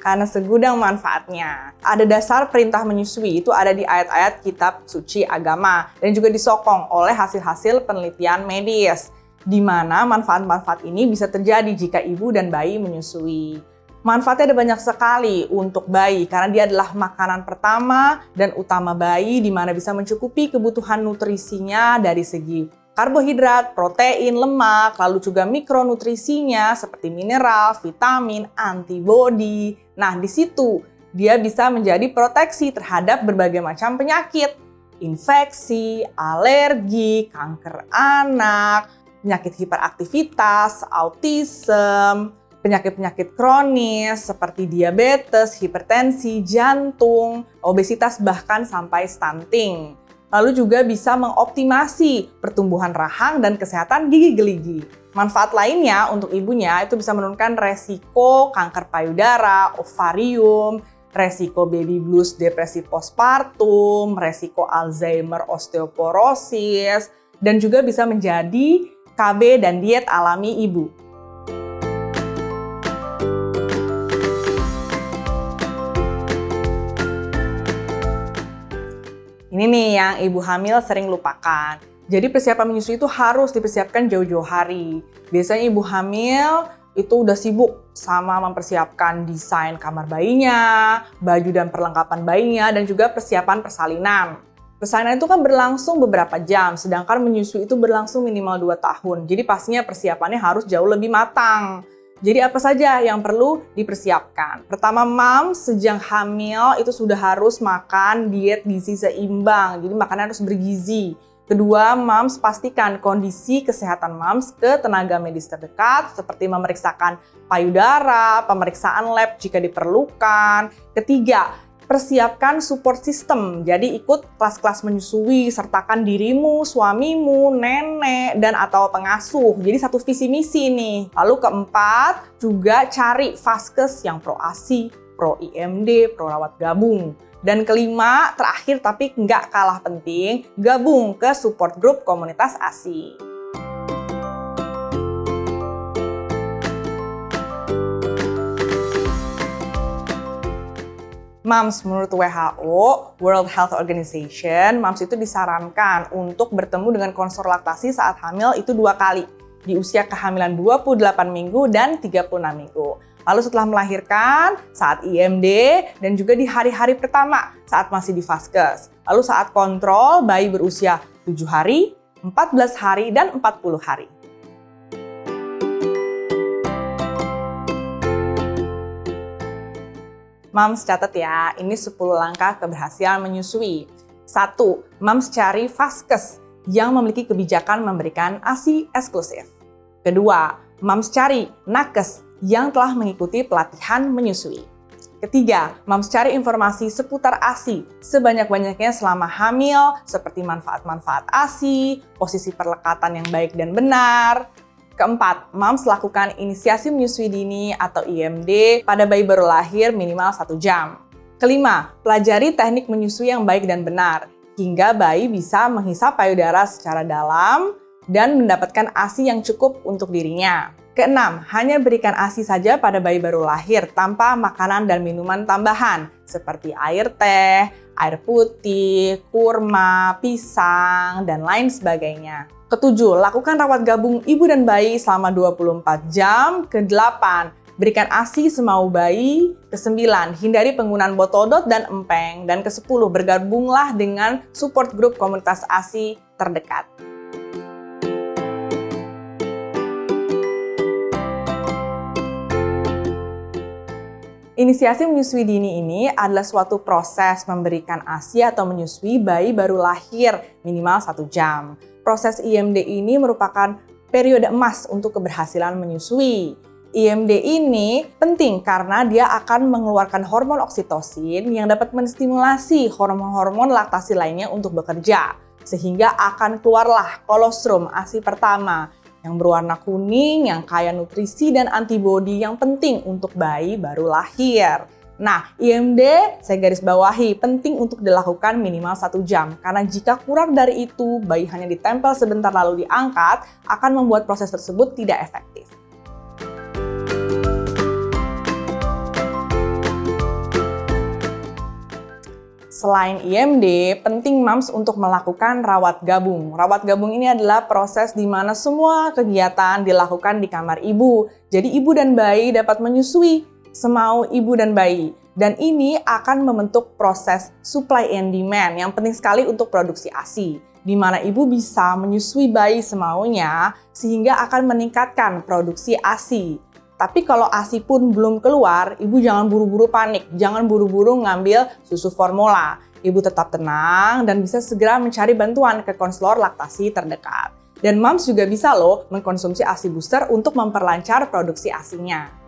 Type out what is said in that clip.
karena segudang manfaatnya. Ada dasar perintah menyusui, itu ada di ayat-ayat kitab suci agama, dan juga disokong oleh hasil-hasil penelitian medis, di mana manfaat-manfaat ini bisa terjadi jika ibu dan bayi menyusui. Manfaatnya ada banyak sekali untuk bayi karena dia adalah makanan pertama dan utama bayi di mana bisa mencukupi kebutuhan nutrisinya dari segi karbohidrat, protein, lemak, lalu juga mikronutrisinya seperti mineral, vitamin, antibodi. Nah, di situ dia bisa menjadi proteksi terhadap berbagai macam penyakit, infeksi, alergi, kanker anak, penyakit hiperaktivitas, autism, penyakit-penyakit kronis seperti diabetes, hipertensi, jantung, obesitas, bahkan sampai stunting. Lalu juga bisa mengoptimasi pertumbuhan rahang dan kesehatan gigi geligi. Manfaat lainnya untuk ibunya itu bisa menurunkan resiko kanker payudara, ovarium, resiko baby blues, depresi postpartum, resiko Alzheimer, osteoporosis, dan juga bisa menjadi KB dan diet alami ibu. Ini nih yang ibu hamil sering lupakan. Jadi persiapan menyusui itu harus dipersiapkan jauh-jauh hari. Biasanya ibu hamil itu udah sibuk sama mempersiapkan desain kamar bayinya, baju dan perlengkapan bayinya, dan juga persiapan persalinan. Persalinan itu kan berlangsung beberapa jam, sedangkan menyusui itu berlangsung minimal 2 tahun. Jadi pastinya persiapannya harus jauh lebih matang. Jadi apa saja yang perlu dipersiapkan? Pertama, moms sejak hamil itu sudah harus makan diet gizi seimbang. Jadi makanan harus bergizi. Kedua, moms pastikan kondisi kesehatan moms ke tenaga medis terdekat seperti memeriksakan payudara, pemeriksaan lab jika diperlukan. Ketiga, persiapkan support system, jadi ikut kelas-kelas menyusui, sertakan dirimu, suamimu, nenek, dan atau pengasuh. Jadi satu visi misi nih. Lalu keempat, juga cari vaskes yang pro ASI, pro IMD, pro rawat gabung. Dan kelima, terakhir tapi nggak kalah penting, gabung ke support group komunitas ASI. Moms, menurut WHO, World Health Organization, moms itu disarankan untuk bertemu dengan konselor laktasi saat hamil itu 2 kali, di usia kehamilan 28 minggu dan 36 minggu. Lalu setelah melahirkan, saat IMD, dan juga di hari-hari pertama saat masih di vaskes. Lalu saat kontrol, bayi berusia 7 hari, 14 hari, dan 40 hari. Moms catat ya, ini 10 langkah keberhasilan menyusui. 1. Moms cari vaskes yang memiliki kebijakan memberikan ASI eksklusif. Kedua, moms cari nakes yang telah mengikuti pelatihan menyusui. Ketiga, moms cari informasi seputar ASI sebanyak-banyaknya selama hamil, seperti manfaat-manfaat ASI, posisi perlekatan yang baik dan benar. Keempat, moms lakukan inisiasi menyusui dini atau IMD pada bayi baru lahir minimal 1 jam. Kelima, pelajari teknik menyusui yang baik dan benar, hingga bayi bisa menghisap payudara secara dalam dan mendapatkan ASI yang cukup untuk dirinya. Keenam, hanya berikan ASI saja pada bayi baru lahir tanpa makanan dan minuman tambahan, seperti air teh, air putih, kurma, pisang, dan lain sebagainya. Ketujuh, lakukan rawat gabung ibu dan bayi selama 24 jam. Kedelapan, berikan ASI semau bayi. Kesembilan, hindari penggunaan botol dot dan empeng. Dan kesepuluh, bergabunglah dengan support group komunitas ASI terdekat. Inisiasi menyusui dini ini adalah suatu proses memberikan ASI atau menyusui bayi baru lahir minimal 1 jam. Proses IMD ini merupakan periode emas untuk keberhasilan menyusui. IMD ini penting karena dia akan mengeluarkan hormon oksitosin yang dapat menstimulasi hormon-hormon laktasi lainnya untuk bekerja. Sehingga akan keluarlah kolostrum ASI pertama yang berwarna kuning, yang kaya nutrisi dan antibodi yang penting untuk bayi baru lahir. Nah, IMD saya garis bawahi penting untuk dilakukan minimal 1 jam karena jika kurang dari itu, bayi hanya ditempel sebentar lalu diangkat akan membuat proses tersebut tidak efektif. Selain IMD, penting moms untuk melakukan rawat gabung. Rawat gabung ini adalah proses di mana semua kegiatan dilakukan di kamar ibu. Jadi ibu dan bayi dapat menyusui semau ibu dan bayi. Dan ini akan membentuk proses supply and demand yang penting sekali untuk produksi ASI. Di mana ibu bisa menyusui bayi semaunya sehingga akan meningkatkan produksi ASI. Tapi kalau ASI pun belum keluar, ibu jangan buru-buru panik, jangan buru-buru ngambil susu formula. Ibu tetap tenang dan bisa segera mencari bantuan ke konselor laktasi terdekat. Dan moms juga bisa loh mengkonsumsi ASI booster untuk memperlancar produksi ASInya.